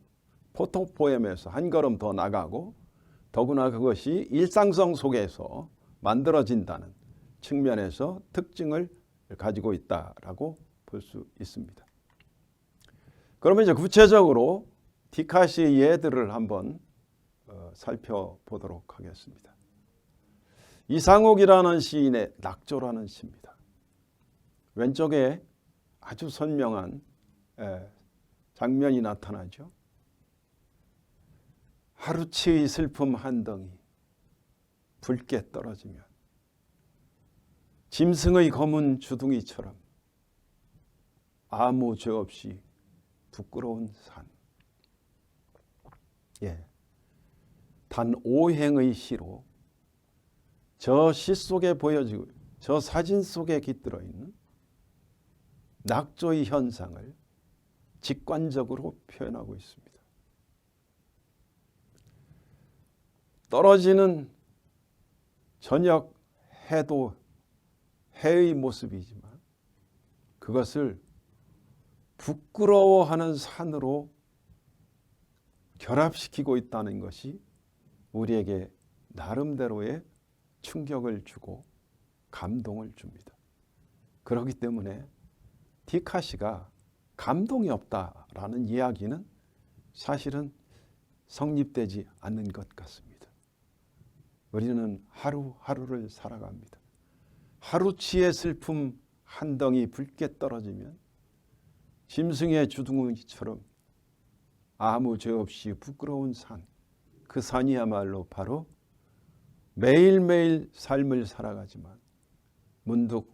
포토포엠에서 한 걸음 더 나가고, 더구나 그것이 일상성 속에서 만들어진다는 측면에서 특징을 가지고 있다라고 볼 수 있습니다. 그러면 이제 구체적으로 디카시의 예들을 한번 살펴보도록 하겠습니다. 이상옥이라는 시인의 낙조라는 시입니다. 왼쪽에 아주 선명한 장면이 나타나죠. 하루치의 슬픔 한 덩이 붉게 떨어지면 짐승의 검은 주둥이처럼 아무 죄 없이 부끄러운 산. 단 5행의 시로 저 시 속에 보여지고 저 사진 속에 깃들어 있는 낙조의 현상을 직관적으로 표현하고 있습니다. 떨어지는 저녁 해도 해의 모습이지만 그것을 부끄러워하는 산으로 결합시키고 있다는 것이 우리에게 나름대로의 충격을 주고 감동을 줍니다. 그렇기 때문에 디카시가 감동이 없다라는 이야기는 사실은 성립되지 않는 것 같습니다. 우리는 하루하루를 살아갑니다. 하루치의 슬픔 한 덩이 붉게 떨어지면 짐승의 주둥이처럼 아무 죄 없이 부끄러운 산, 그 산이야말로 바로 매일매일 삶을 살아가지만 문득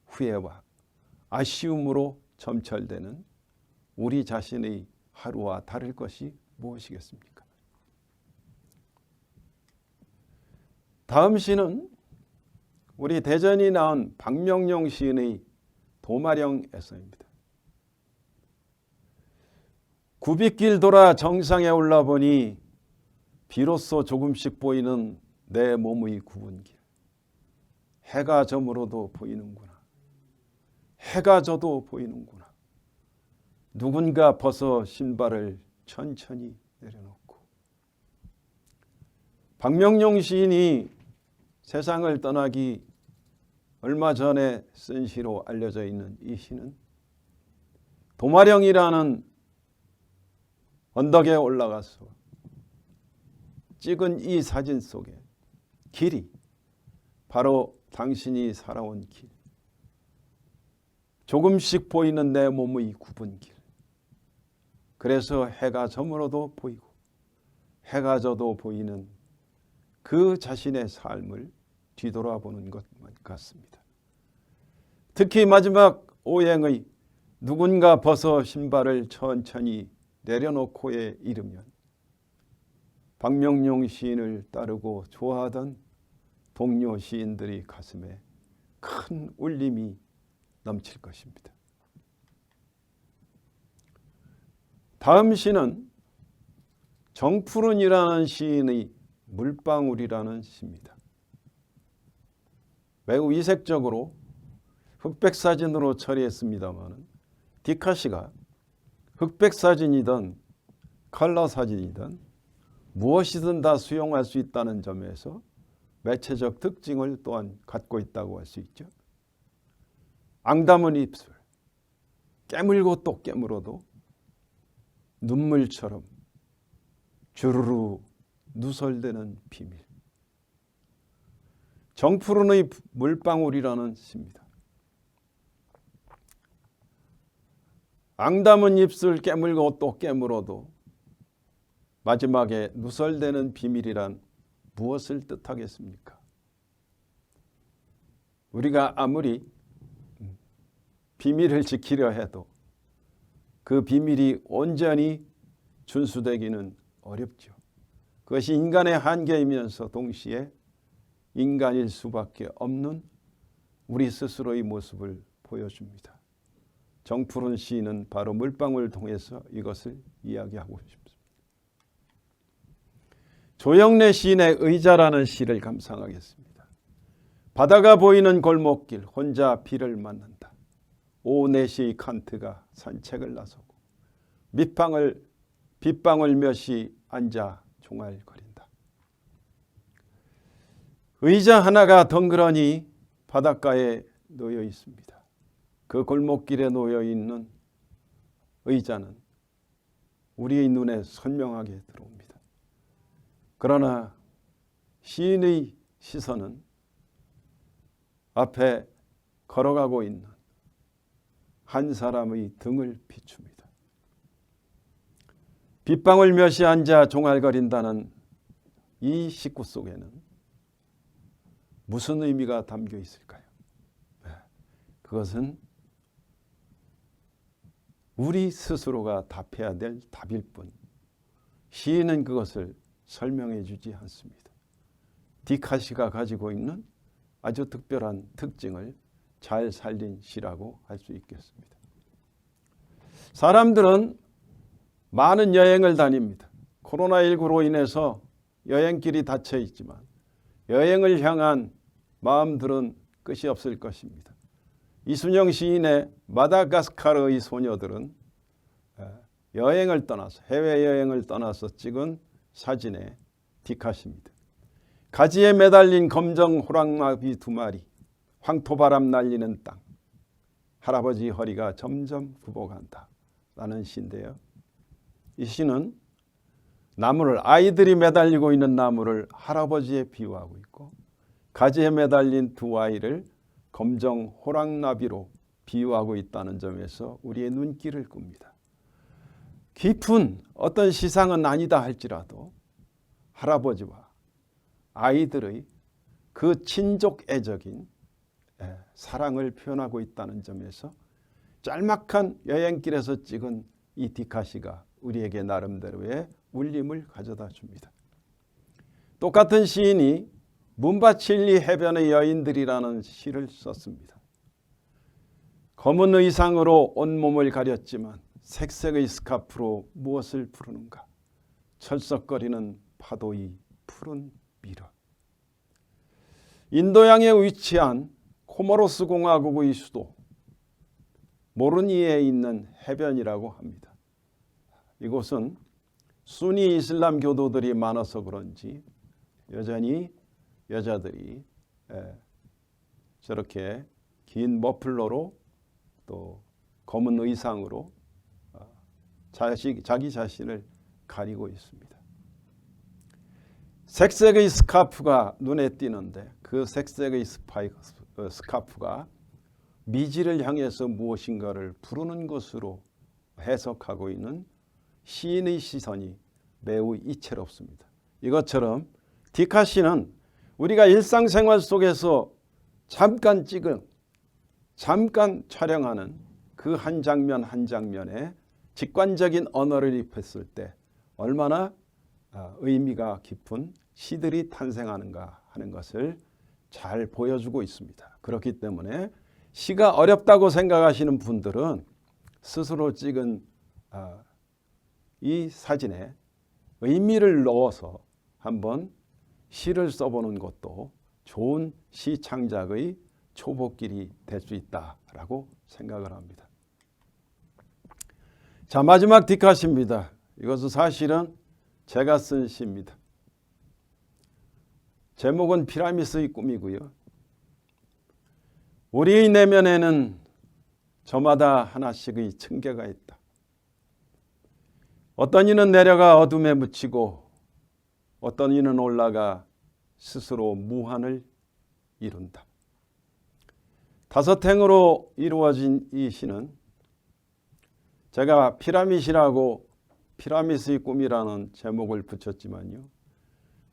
후회와 아쉬움으로 점철되는 우리 자신의 하루와 다를 것이 무엇이겠습니까? 다음 시는 우리 대전이 낳은 박명용 시인의 도마령에서입니다. 굽이길 돌아 정상에 올라보니 비로소 조금씩 보이는 내 몸의 굽은 길. 해가 저물어도 보이는구나. 해가 져도 보이는구나. 누군가 벗어 신발을 천천히 내려놓고. 박명용 시인이 세상을 떠나기 얼마 전에 쓴 시로 알려져 있는 이 시는 도마령이라는 언덕에 올라가서 찍은 이 사진 속에 길이 바로 당신이 살아온 길, 조금씩 보이는 내 몸의 굽은 길. 그래서 해가 저물어도 보이고 해가 져도 보이는 그 자신의 삶을 뒤돌아보는 것 같습니다. 특히 마지막 오행의 누군가 벗어 신발을 천천히 내려놓고에 이르면 박명용 시인을 따르고 좋아하던 동료 시인들의 가슴에 큰 울림이 넘칠 것입니다. 다음 시는 정푸른이라는 시인의 물방울이라는 시입니다. 매우 이색적으로 흑백 사진으로 처리했습니다만 디카시가 흑백 사진이든 컬러 사진이든 무엇이든 다 수용할 수 있다는 점에서 매체적 특징을 또한 갖고 있다고 할 수 있죠. 앙담은 입술, 깨물고 또 깨물어도 눈물처럼 주르르 누설되는 비밀. 정푸른의 물방울이라는 시입니다. 앙담은 입술 깨물고 또 깨물어도 마지막에 누설되는 비밀이란 무엇을 뜻하겠습니까? 우리가 아무리 비밀을 지키려 해도 그 비밀이 온전히 준수되기는 어렵죠. 그것이 인간의 한계이면서 동시에 인간일 수밖에 없는 우리 스스로의 모습을 보여줍니다. 정푸른 시인은 바로 물방울을 통해서 이것을 이야기하고 싶습니다. 조영래 시인의 의자라는 시를 감상하겠습니다. 바다가 보이는 골목길 혼자 비를 맞는다. 오후 4시의 칸트가 산책을 나서고 빗방울 몇이 앉아 종알거린다. 의자 하나가 덩그러니 바닷가에 놓여 있습니다. 그 골목길에 놓여 있는 의자는 우리의 눈에 선명하게 들어옵니다. 그러나 시인의 시선은 앞에 걸어가고 있는 한 사람의 등을 비춥니다. 빗방울 몇이 앉아 종알거린다는 이 식구 속에는 무슨 의미가 담겨 있을까요? 그것은 우리 스스로가 답해야 될 답일 뿐 시인은 그것을 설명해 주지 않습니다. 디카시가 가지고 있는 아주 특별한 특징을 잘 살린 시라고 할 수 있겠습니다. 사람들은 많은 여행을 다닙니다. 코로나19로 인해서 여행길이 닫혀 있지만 여행을 향한 마음들은 끝이 없을 것입니다. 이순영 시인의 마다가스카르의 소녀들은 여행을 떠나서 해외여행을 떠나서 찍은 사진의 디카시입니다. 가지에 매달린 검정 호랑나비 2마리, 황토바람 날리는 땅, 할아버지 허리가 점점 굽어간다 라는 시인데요. 이 시는 나무를 아이들이 매달리고 있는 나무를 할아버지에 비유하고 있고 가지에 매달린 2아이를 검정 호랑나비로 비유하고 있다는 점에서 우리의 눈길을 끕니다. 깊은 어떤 시상은 아니다 할지라도 할아버지와 아이들의 그 친족애적인 사랑을 표현하고 있다는 점에서 짤막한 여행길에서 찍은 이 디카시가 우리에게 나름대로의 울림을 가져다 줍니다. 똑같은 시인이 문바칠리 해변의 여인들이라는 시를 썼습니다. 검은 의상으로 온몸을 가렸지만 색색의 스카프로 무엇을 부르는가? 철썩거리는 파도의 푸른 미러. 인도양에 위치한 코모로스 공화국의 수도 모르니에 있는 해변이라고 합니다. 이곳은 수니 이슬람 교도들이 많아서 그런지 여전히 여자들이 저렇게 긴 머플러로 또 검은 의상으로 자기 자신을 가리고 있습니다. 색색의 스카프가 눈에 띄는데 그 색색의 스카프가 미지를 향해서 무엇인가를 부르는 것으로 해석하고 있는 시인의 시선이 매우 이채롭습니다. 이것처럼 디카시는 우리가 일상생활 속에서 잠깐 촬영하는 그 한 장면 한 장면에 직관적인 언어를 입혔을 때 얼마나 의미가 깊은 시들이 탄생하는가 하는 것을 잘 보여주고 있습니다. 그렇기 때문에 시가 어렵다고 생각하시는 분들은 스스로 찍은 이 사진에 의미를 넣어서 한번 시를 써보는 것도 좋은 시 창작의 초보길이 될 수 있다라고 생각을 합니다. 자, 마지막 디카시입니다. 이것은 사실은 제가 쓴 시입니다. 제목은 피라미스의 꿈이고요. 우리의 내면에는 저마다 하나씩의 층계가 있다. 어떤 이는 내려가 어둠에 묻히고 어떤 이는 올라가 스스로 무한을 이룬다. 5행으로 이루어진 이 시는 제가 피라밋이라고 피라미스의 꿈이라는 제목을 붙였지만요.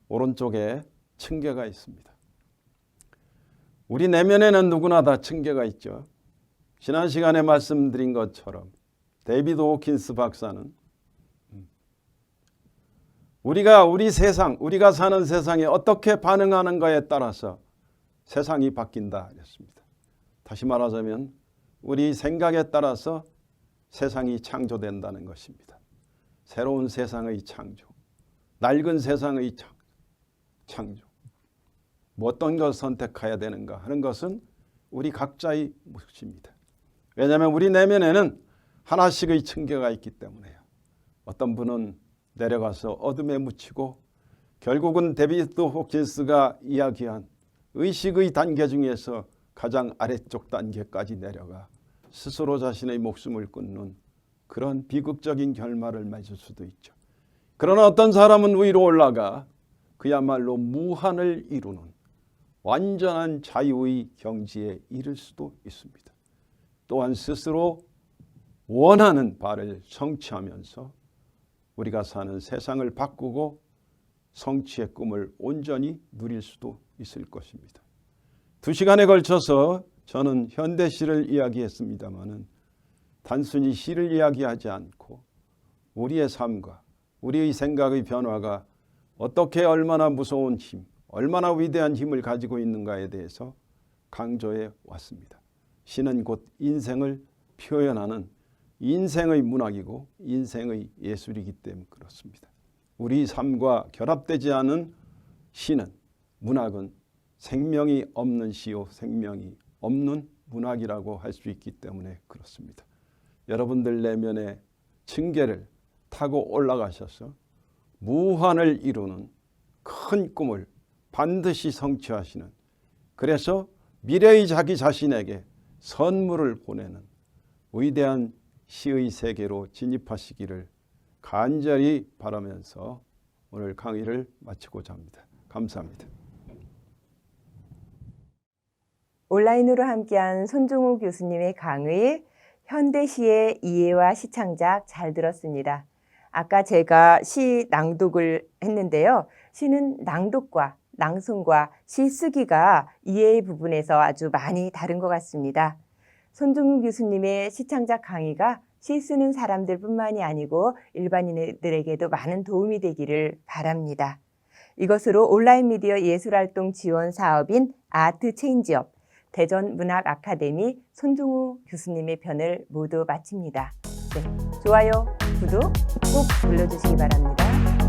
오른쪽에 층계가 있습니다. 우리 내면에는 누구나 다 층계가 있죠. 지난 시간에 말씀드린 것처럼 데이비드 호킨스 박사는 우리가 사는 세상에 어떻게 반응하는가에 따라서 세상이 바뀐다 했습니다. 다시 말하자면 우리 생각에 따라서 세상이 창조된다는 것입니다. 새로운 세상의 창조, 낡은 세상의 창조. 뭐 어떤 것을 선택해야 되는가 하는 것은 우리 각자의 몫입니다. 왜냐하면 우리 내면에는 하나씩의 층계가 있기 때문에요. 어떤 분은 내려가서 어둠에 묻히고 결국은 데이비드 호킨스가 이야기한 의식의 단계 중에서 가장 아래쪽 단계까지 내려가 스스로 자신의 목숨을 끊는 그런 비극적인 결말을 맺을 수도 있죠. 그러나 어떤 사람은 위로 올라가 그야말로 무한을 이루는 완전한 자유의 경지에 이를 수도 있습니다. 또한 스스로 원하는 바를 성취하면서 우리가 사는 세상을 바꾸고 성취의 꿈을 온전히 누릴 수도 있을 것입니다. 2시간에 걸쳐서 저는 현대시를 이야기했습니다마는 단순히 시를 이야기하지 않고 우리의 삶과 우리의 생각의 변화가 어떻게 얼마나 무서운 힘, 얼마나 위대한 힘을 가지고 있는가에 대해서 강조해 왔습니다. 시는 곧 인생을 표현하는 인생의 문학이고 인생의 예술이기 때문에 그렇습니다. 우리 삶과 결합되지 않은 시는, 문학은 생명이 없는 시요 생명이 없는 문학이라고 할 수 있기 때문에 그렇습니다. 여러분들 내면의 층계를 타고 올라가셔서 무한을 이루는 큰 꿈을 반드시 성취하시는, 그래서 미래의 자기 자신에게 선물을 보내는 위대한 시의 세계로 진입하시기를 간절히 바라면서 오늘 강의를 마치고자 합니다. 감사합니다. 온라인으로 함께한 손종우 교수님의 강의, 현대시의 이해와 시창작 잘 들었습니다. 아까 제가 시 낭독을 했는데요. 시는 낭독과 낭송과 시 쓰기가 이해의 부분에서 아주 많이 다른 것 같습니다. 손종우 교수님의 시창작 강의가 시 쓰는 사람들뿐만이 아니고 일반인들에게도 많은 도움이 되기를 바랍니다. 이것으로 온라인 미디어 예술활동 지원 사업인 아트 체인지업 대전문학 아카데미 손종우 교수님의 편을 모두 마칩니다. 네, 좋아요, 구독 꼭 눌러주시기 바랍니다.